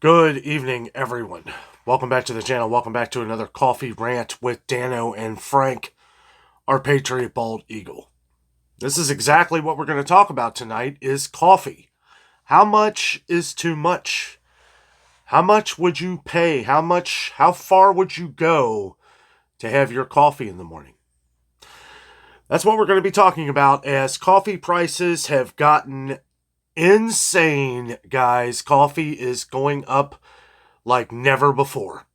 Good evening, everyone. Welcome back to the channel. Welcome back to another coffee rant with Dano and Frank, our Patriot Bald Eagle. This is exactly what we're going to talk about tonight is coffee. How much is too much? How much would you pay? How far would you go to have your coffee in the morning? That's what we're going to be talking about as coffee prices have gotten insane, guys. Coffee is going up like never before.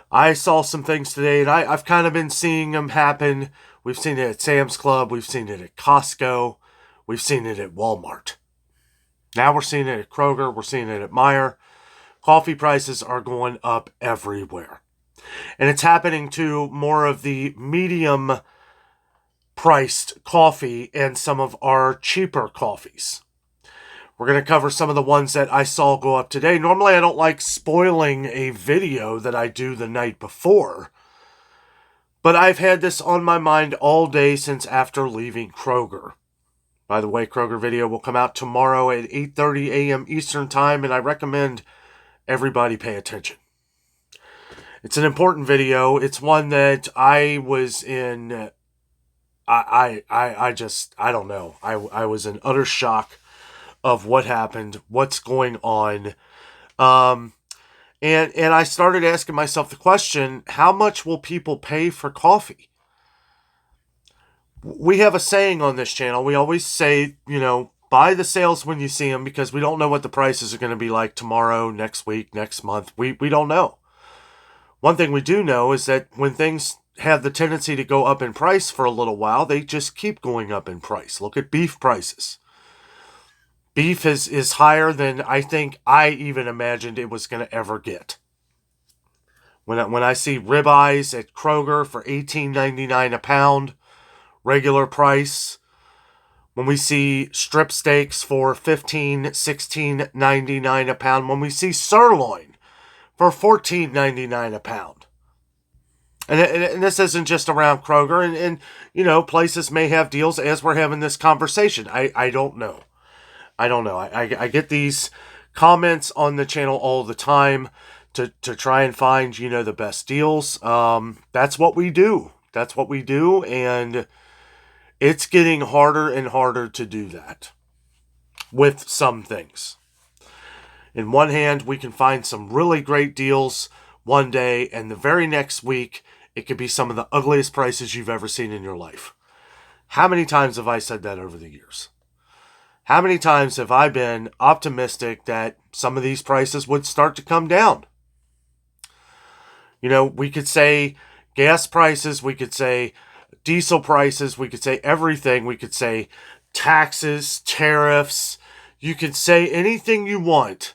I saw some things today, and I've kind of been seeing them happen. We've seen it at Sam's Club. We've seen it at Costco. We've seen it at Walmart. Now we're seeing it at Kroger. We're seeing it at Meijer. Coffee prices are going up everywhere. And it's happening to more of the medium priced coffee and some of our cheaper coffees. We're going to cover some of the ones that I saw go up today. Normally, I don't like spoiling a video that I do the night before, but I've had this on my mind all day since after leaving Kroger. By the way, Kroger video will come out tomorrow at 8:30 a.m. Eastern Time, and I recommend everybody pay attention. It's an important video. It's one that I was in. I don't know. I was in utter shock of what happened, what's going on. And I started asking myself the question, how much will people pay for coffee? We have a saying on this channel. We always say, buy the sales when you see them because we don't know what the prices are going to be like tomorrow, next week, next month. We don't know. One thing we do know is that when things have the tendency to go up in price for a little while, they just keep going up in price. Look at beef prices. Beef is higher than I think I even imagined it was going to ever get. When I see ribeyes at Kroger for $18.99 a pound, regular price. When we see strip steaks for $15-16.99 a pound. When we see sirloin for $14.99 a pound. And this isn't just around Kroger. And places may have deals as we're having this conversation. I don't know. I get these comments on the channel all the time to try and find, the best deals. That's what we do. And it's getting harder and harder to do that with some things. In one hand, we can find some really great deals one day, and the very next week, it could be some of the ugliest prices you've ever seen in your life. How many times have I said that over the years? How many times have I been optimistic that some of these prices would start to come down? We could say gas prices, we could say diesel prices, we could say everything. We could say taxes, tariffs. You could say anything you want.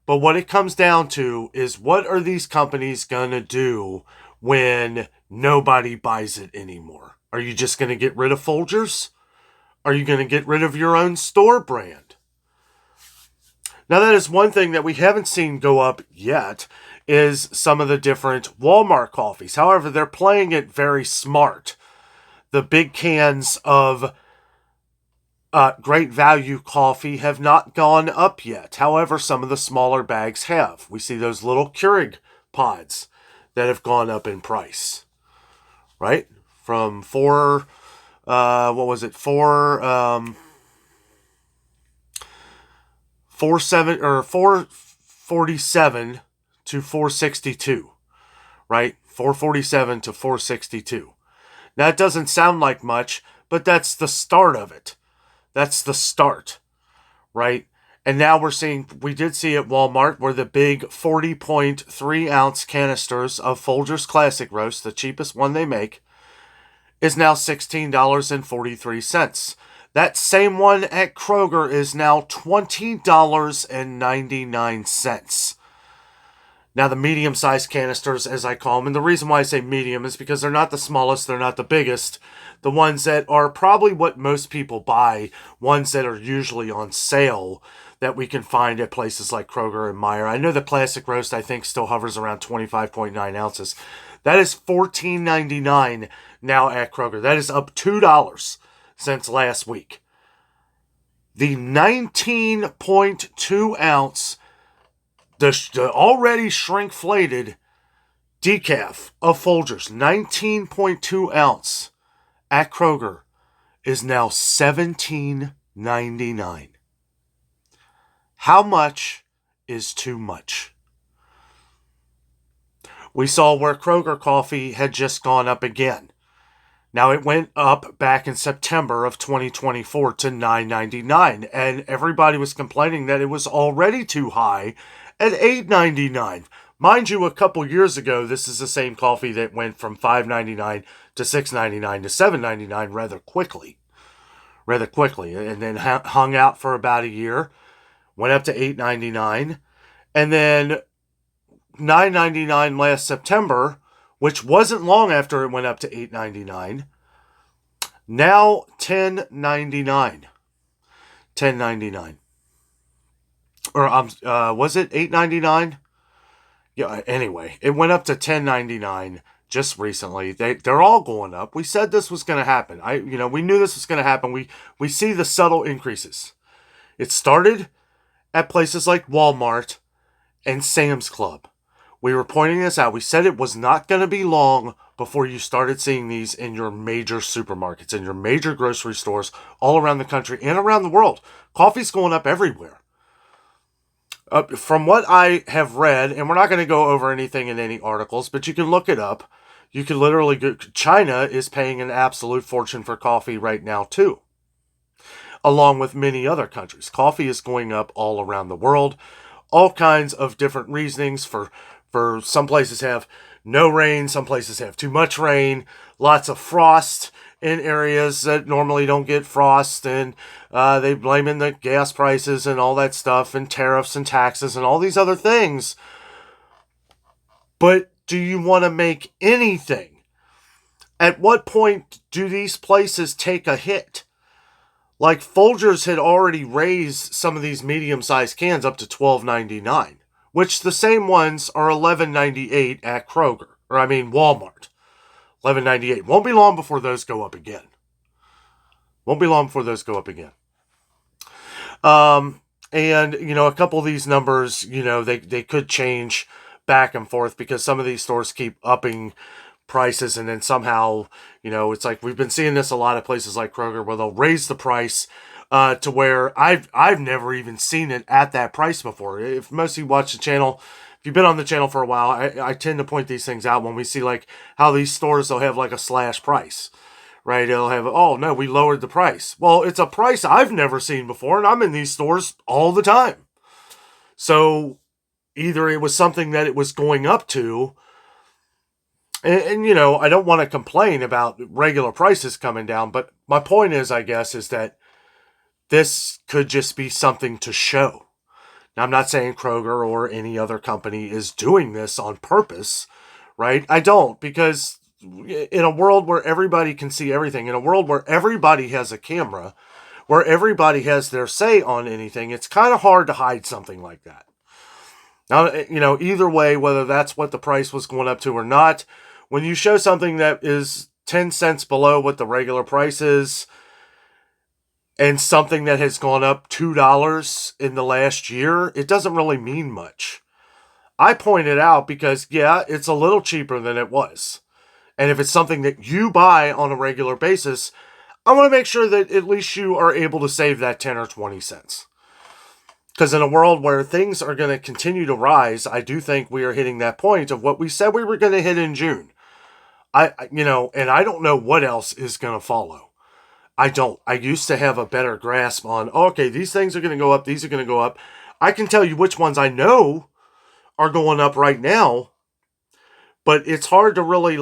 But what it comes down to is what are these companies going to do when nobody buys it anymore? Are you just going to get rid of Folgers? Are you going to get rid of your own store brand? Now, that is one thing that we haven't seen go up yet is some of the different Walmart coffees. However, they're playing it very smart. The big cans of Great Value coffee have not gone up yet. However, some of the smaller bags have. We see those little Keurig pods that have gone up in price, right? From four, what was it? 447 to 462, right? 447 to 462. Now, it doesn't sound like much, but that's the start of it. That's the start, right? And now we did see at Walmart where the big 40.3 ounce canisters of Folgers Classic Roast, the cheapest one they make, is now $16.43. That same one at Kroger is now $20.99. Now, the medium-sized canisters, as I call them, and the reason why I say medium is because they're not the smallest, they're not the biggest. The ones that are probably what most people buy, ones that are usually on sale that we can find at places like Kroger and Meijer. I know the Classic Roast, I think, still hovers around 25.9 ounces. That is $14.99 now at Kroger. That is up $2 since last week. The 19.2 ounce The already shrinkflated decaf of Folgers, 19.2 ounce at Kroger, is now $17.99. How much is too much? We saw where Kroger coffee had just gone up again. Now, it went up back in September of 2024 to $9.99, and everybody was complaining that it was already too high at $8.99. Mind you, a couple years ago, this is the same coffee that went from $5.99 to $6.99 to $7.99 rather quickly, and then hung out for about a year, went up to $8.99, and then $9.99 last September, which wasn't long after it went up to $8.99. Now $10.99. $10.99. Or was it $8.99? Yeah. Anyway, it went up to $10.99 just recently. They're all going up. We said this was going to happen. We knew this was going to happen. We see the subtle increases. It started at places like Walmart and Sam's Club. We were pointing this out. We said it was not going to be long before you started seeing these in your major supermarkets, in your major grocery stores all around the country and around the world. Coffee's going up everywhere. From what I have read, and we're not going to go over anything in any articles, but you can look it up. You can literally go. China is paying an absolute fortune for coffee right now too, along with many other countries. Coffee is going up all around the world. All kinds of different reasonings for some places have no rain, some places have too much rain, lots of frost in areas that normally don't get frost, and they blame in the gas prices and all that stuff, and tariffs and taxes and all these other things. But do you want to make anything? At what point do these places take a hit? Like Folgers had already raised some of these medium-sized cans up to $12.99. Which the same ones are $11.98 at Walmart. $11.98. Won't be long before those go up again. And, a couple of these numbers, they could change back and forth because some of these stores keep upping prices, and then somehow, it's like we've been seeing this a lot of places like Kroger where they'll raise the price to where I've never even seen it at that price before. If most of you watch the channel, if you've been on the channel for a while, I tend to point these things out when we see like how these stores will have like a slash price, right? It'll have, oh no, we lowered the price. Well, it's a price I've never seen before, and I'm in these stores all the time. So either it was something that it was going up to, and I don't want to complain about regular prices coming down, but my point is, I guess, is that this could just be something to show. Now, I'm not saying Kroger or any other company is doing this on purpose, right? I don't, because in a world where everybody can see everything, in a world where everybody has a camera, where everybody has their say on anything, it's kind of hard to hide something like that. Now, either way, whether that's what the price was going up to or not, when you show something that is 10 cents below what the regular price is, and something that has gone up $2 in the last year, it doesn't really mean much. I point it out because, yeah, it's a little cheaper than it was. And if it's something that you buy on a regular basis, I want to make sure that at least you are able to save that 10 or 20 cents. Because in a world where things are going to continue to rise, I do think we are hitting that point of what we said we were going to hit in June. And I don't know what else is going to follow. I don't. I used to have a better grasp on, okay, these things are going to go up, these are going to go up. I can tell you which ones I know are going up right now, but it's hard to really,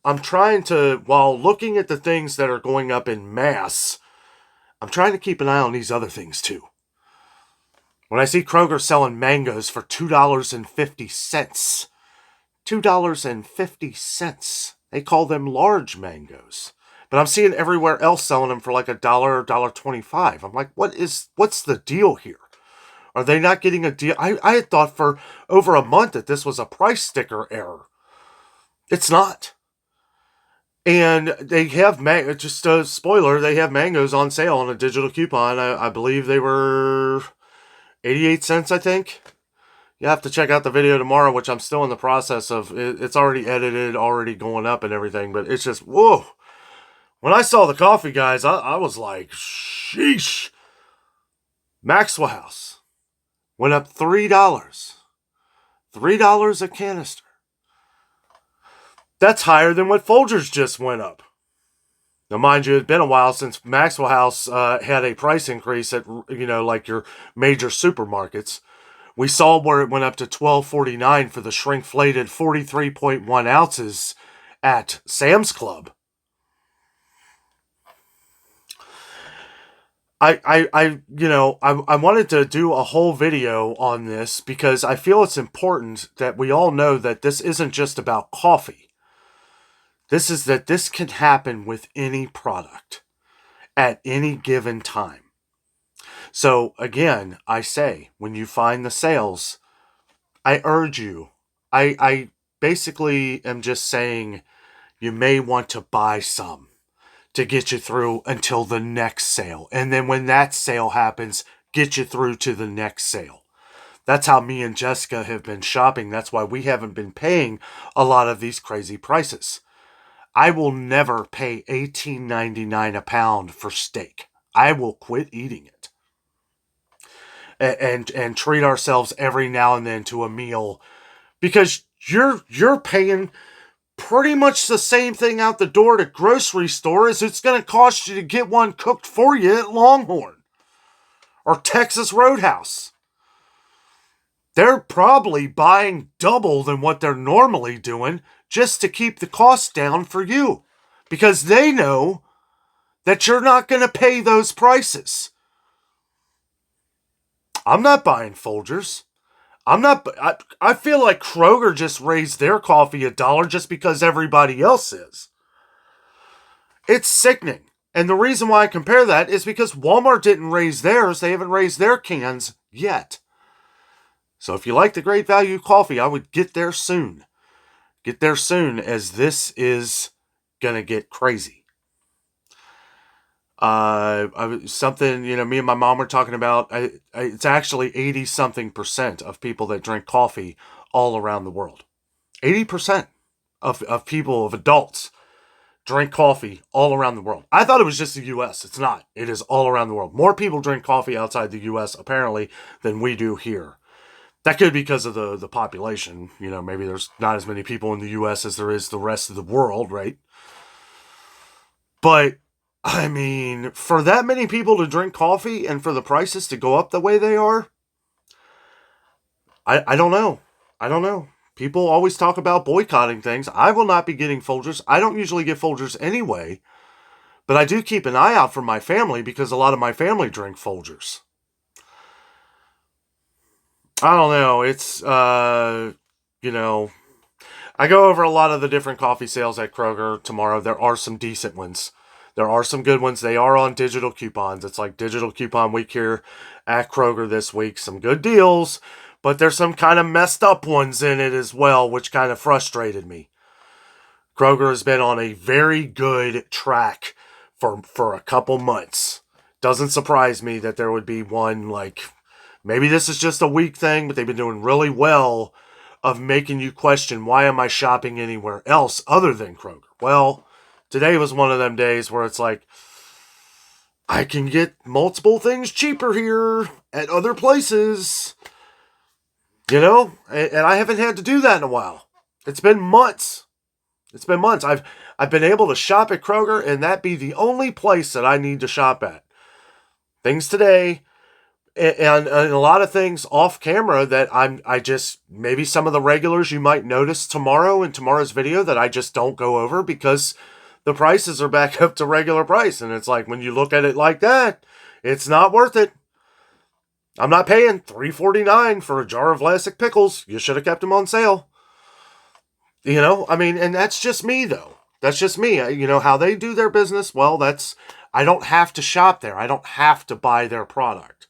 I'm trying to, while looking at the things that are going up in mass, I'm trying to keep an eye on these other things too. When I see Kroger selling mangoes for $2.50, $2.50, they call them large mangoos. But I'm seeing everywhere else selling them for like $1 or $1.25. I'm like, what's the deal here? Are they not getting a deal? I had thought for over a month that this was a price sticker error. It's not. And they have, just a spoiler, they have mangoes on sale on a digital coupon. I believe they were 88 cents, I think. You have to check out the video tomorrow, which I'm still in the process of. It's already edited, already going up and everything, but it's just, whoa. When I saw the coffee, guys, I was like, sheesh. Maxwell House went up $3. $3 a canister. That's higher than what Folgers just went up. Now, mind you, it's been a while since Maxwell House had a price increase at, like your major supermarkets. We saw where it went up to $12.49 for the shrinkflated 43.1 ounces at Sam's Club. I wanted to do a whole video on this because I feel it's important that we all know that this isn't just about coffee. This can happen with any product at any given time. So again, I say, when you find the sales, I urge you, I basically am just saying you may want to buy some to get you through until the next sale. And then when that sale happens, get you through to the next sale. That's how me and Jessica have been shopping. That's why we haven't been paying a lot of these crazy prices. I will never pay $18.99 a pound for steak. I will quit eating it. And treat ourselves every now and then to a meal, because you're paying pretty much the same thing out the door at a grocery store as it's going to cost you to get one cooked for you at Longhorn or Texas Roadhouse. They're probably buying double than what they're normally doing just to keep the cost down for you, because they know that you're not going to pay those prices. I'm not buying Folgers. I feel like Kroger just raised their coffee $1 just because everybody else is. It's sickening. And the reason why I compare that is because Walmart didn't raise theirs. They haven't raised their cans yet. So if you like the Great Value coffee, I would get there soon. Get there soon, as this is going to get crazy. Something, me and my mom were talking about, it's actually 80-something% of people that drink coffee all around the world. 80% of people, of adults, drink coffee all around the world. I thought it was just the U.S. It's not. It is all around the world. More people drink coffee outside the U.S., apparently, than we do here. That could be because of the population. Maybe there's not as many people in the U.S. as there is the rest of the world, right? But I mean, for that many people to drink coffee and for the prices to go up the way they are, I don't know. I don't know. People always talk about boycotting things. I will not be getting Folgers. I don't usually get Folgers anyway, but I do keep an eye out for my family because a lot of my family drink Folgers. I don't know. It's, I go over a lot of the different coffee sales at Kroger tomorrow. There are some decent ones. There are some good ones. They are on digital coupons. It's like digital coupon week here at Kroger this week. Some good deals, but there's some kind of messed up ones in it as well, which kind of frustrated me. Kroger has been on a very good track for a couple months. Doesn't surprise me that there would be one, like, maybe this is just a week thing, but they've been doing really well of making you question, why am I shopping anywhere else other than Kroger? Well, today was one of them days where it's like, I can get multiple things cheaper here at other places. And I haven't had to do that in a while. It's been months. I've been able to shop at Kroger, and that be the only place that I need to shop at. Things today, and a lot of things off camera that I just, maybe some of the regulars you might notice tomorrow in tomorrow's video that I just don't go over because the prices are back up to regular price. And it's like, when you look at it like that, it's not worth it. I'm not paying $3.49 for a jar of Vlasic pickles. You should have kept them on sale. And that's just me, though. That's just me. How they do their business, well, I don't have to shop there. I don't have to buy their product,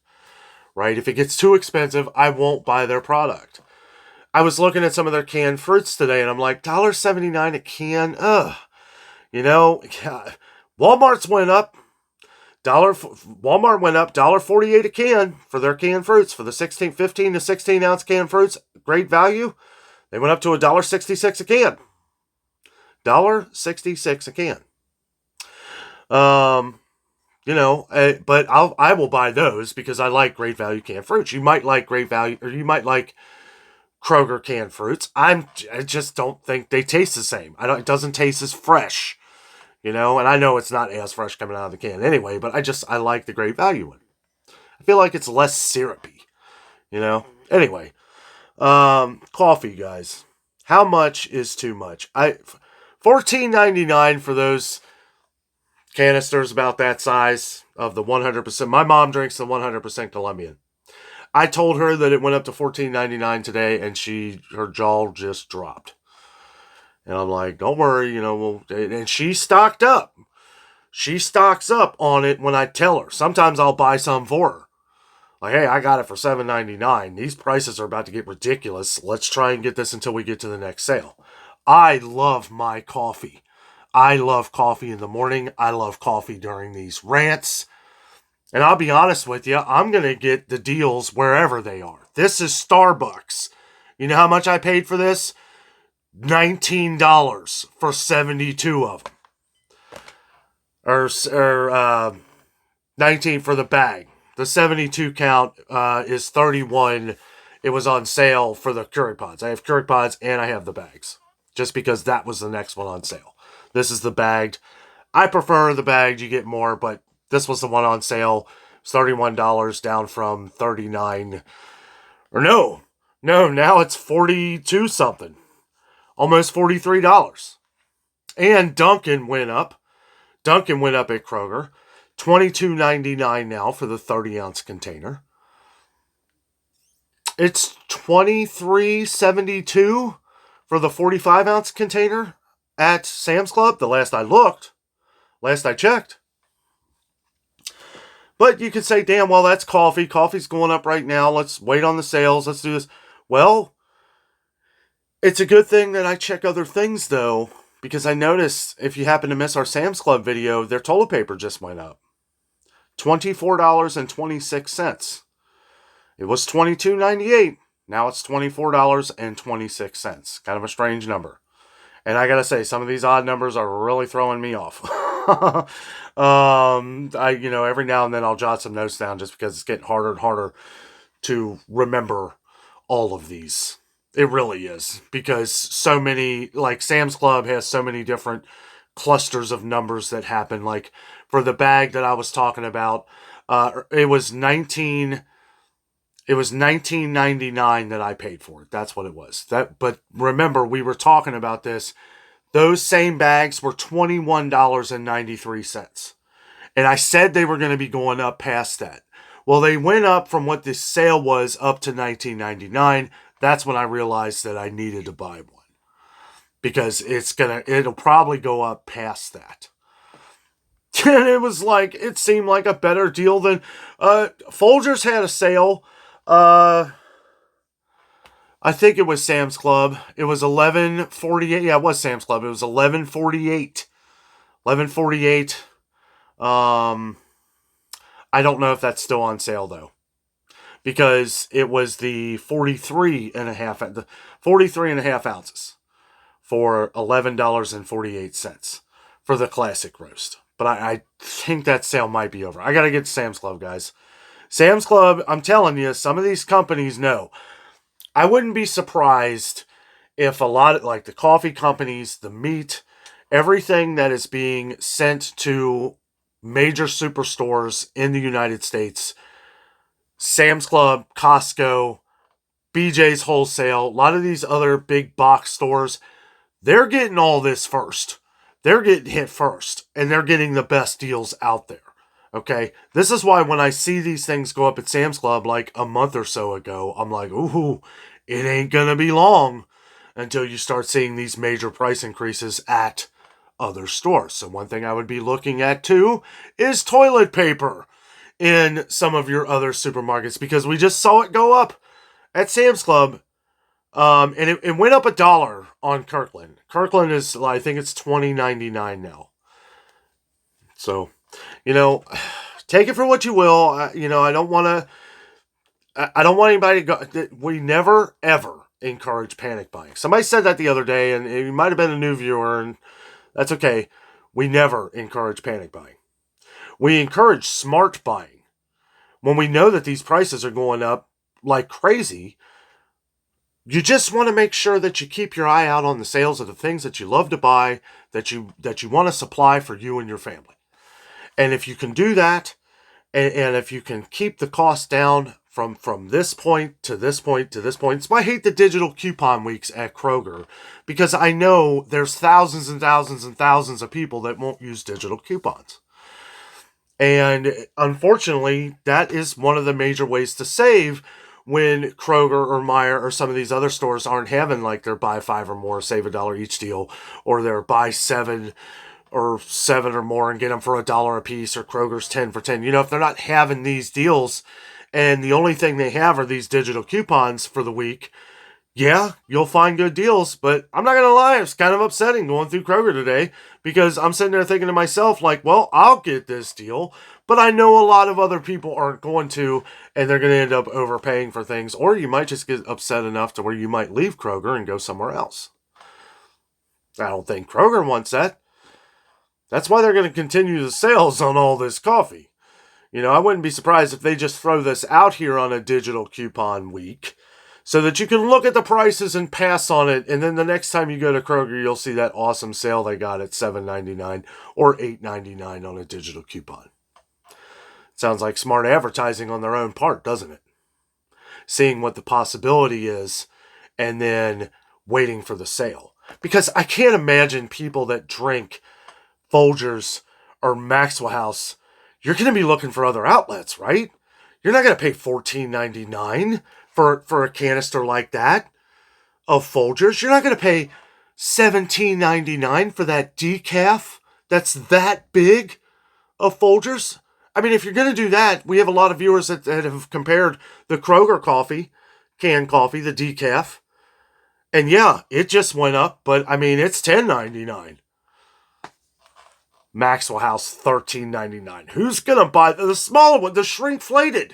right? If it gets too expensive, I won't buy their product. I was looking at some of their canned fruits today, and I'm like, $1.79 a can? Ugh. Walmart's went up. Walmart went up $1.48 a can for their canned fruits, for the 15 to 16 ounce canned fruits. Great value. They went up to $1.66 a can. $1.66 a can. But I will buy those because I like Great Value canned fruits. You might like Great Value, or you might like Kroger canned fruits. I just don't think they taste the same. It doesn't taste as fresh, and I know it's not as fresh coming out of the can anyway, but I like the Great Value one. I feel like it's less syrupy, Anyway, coffee, guys. How much is too much? $14.99 for those canisters about that size of the 100%. My mom drinks the 100% Colombian. I told her that it went up to $14.99 today, and her jaw just dropped. And I'm like, don't worry, and she stocked up. She stocks up on it when I tell her. Sometimes I'll buy some for her. Like, hey, I got it for $7.99. These prices are about to get ridiculous. Let's try and get this until we get to the next sale. I love my coffee. I love coffee in the morning. I love coffee during these rants. And I'll be honest with you, I'm going to get the deals wherever they are. This is Starbucks. You know how much I paid for this? $19 for 72 of them. Or 19 for the bag. The 72 count is 31. It was on sale for the Curry Pods. I have Curry Pods and I have the bags. Just because that was the next one on sale. This is the bagged. I prefer the bagged. You get more, but this was the one on sale. It's $31 down from $39. Or no, now it's $42 something. Almost $43. And Dunkin' went up. Dunkin' went up at Kroger. $22.99 now for the 30-ounce container. It's $23.72 for the 45-ounce container at Sam's Club. The last I looked. Last I checked. But you could say, damn, well, that's coffee. Coffee's going up right now. Let's wait on the sales. Let's do this. Well, it's a good thing that I check other things, though, because I noticed if you happen to miss our Sam's Club video, their toilet paper just went up. $24.26. It was $22.98. Now it's $24.26. Kind of a strange number. And I gotta say, some of these odd numbers are really throwing me off. Every now and then I'll jot some notes down just because it's getting harder and harder to remember all of these. It really is. Because so many, like Sam's Club has so many different clusters of numbers that happen. Like for the bag that I was talking about, it was $19.99 that I paid for it. That's what it was. But remember, we were talking about this. Those same bags were $21.93. And I said they were going to be going up past that. Well, they went up from what the sale was up to $19.99. That's when I realized that I needed to buy one. Because it'll probably go up past that. And it seemed like a better deal than, Folgers had a sale. I think it was Sam's Club. It was $11.48. Yeah, it was Sam's Club. It was $11.48. $11.48. I don't know if that's still on sale though, because it was the 43 and a half ounces for $11.48 for the classic roast. But I think that sale might be over. I got to get to Sam's Club, guys. Sam's Club, I'm telling you, some of these companies know. I wouldn't be surprised if a lot of, like the coffee companies, the meat, everything that is being sent to major superstores in the United States, Sam's Club, Costco, BJ's Wholesale, a lot of these other big box stores, they're getting all this first. They're getting hit first, and they're getting the best deals out there. Okay? This is why when I see these things go up at Sam's Club like a month or so ago, I'm like, ooh, it ain't gonna be long until you start seeing these major price increases at other stores. So one thing I would be looking at too is toilet paper in some of your other supermarkets, because we just saw it go up at Sam's Club. And it went up $1 on Kirkland. Kirkland is, I think it's $20.99 now. So, Take it for what you will. I don't want to. I don't want anybody to go. We never ever encourage panic buying. Somebody said that the other day, and it might have been a new viewer, and that's okay. We never encourage panic buying. We encourage smart buying. When we know that these prices are going up like crazy, you just want to make sure that you keep your eye out on the sales of the things that you love to buy, that you want to supply for you and your family. And if you can do that, and if you can keep the cost down from this point to this point to this point. It's why I hate the digital coupon weeks at Kroger, because I know there's thousands and thousands and thousands of people that won't use digital coupons. And unfortunately, that is one of the major ways to save when Kroger or Meijer or some of these other stores aren't having like their buy 5 or more, save $1 each deal, or their buy 7 or more and get them for $1 a piece, or Kroger's 10 for 10. If they're not having these deals and the only thing they have are these digital coupons for the week, yeah, you'll find good deals. But I'm not going to lie, it's kind of upsetting going through Kroger today, because I'm sitting there thinking to myself, like, well, I'll get this deal, but I know a lot of other people aren't going to, and they're going to end up overpaying for things. Or you might just get upset enough to where you might leave Kroger and go somewhere else. I don't think Kroger wants that. That's why they're going to continue the sales on all this coffee. I wouldn't be surprised if they just throw this out here on a digital coupon week so that you can look at the prices and pass on it. And then the next time you go to Kroger, you'll see that awesome sale they got at $7.99 or $8.99 on a digital coupon. Sounds like smart advertising on their own part, doesn't it? Seeing what the possibility is and then waiting for the sale. Because I can't imagine people that drink Folgers or Maxwell House, you're going to be looking for other outlets, right? You're not going to pay $14.99 for a canister like that of Folgers. You're not going to pay $17.99 for that decaf that's that big of Folgers. I mean, if you're going to do that, we have a lot of viewers that have compared the Kroger coffee, canned coffee, the decaf. And yeah, it just went up, but I mean, it's $10.99. Maxwell House, $13.99. Who's going to buy the smaller one, the shrinkflated?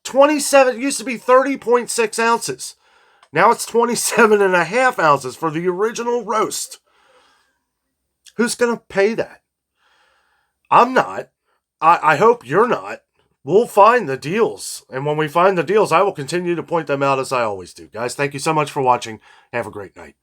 27, used to be 30.6 ounces. Now it's 27.5 ounces for the original roast. Who's going to pay that? I'm not. I hope you're not. We'll find the deals. And when we find the deals, I will continue to point them out as I always do. Guys, thank you so much for watching. Have a great night.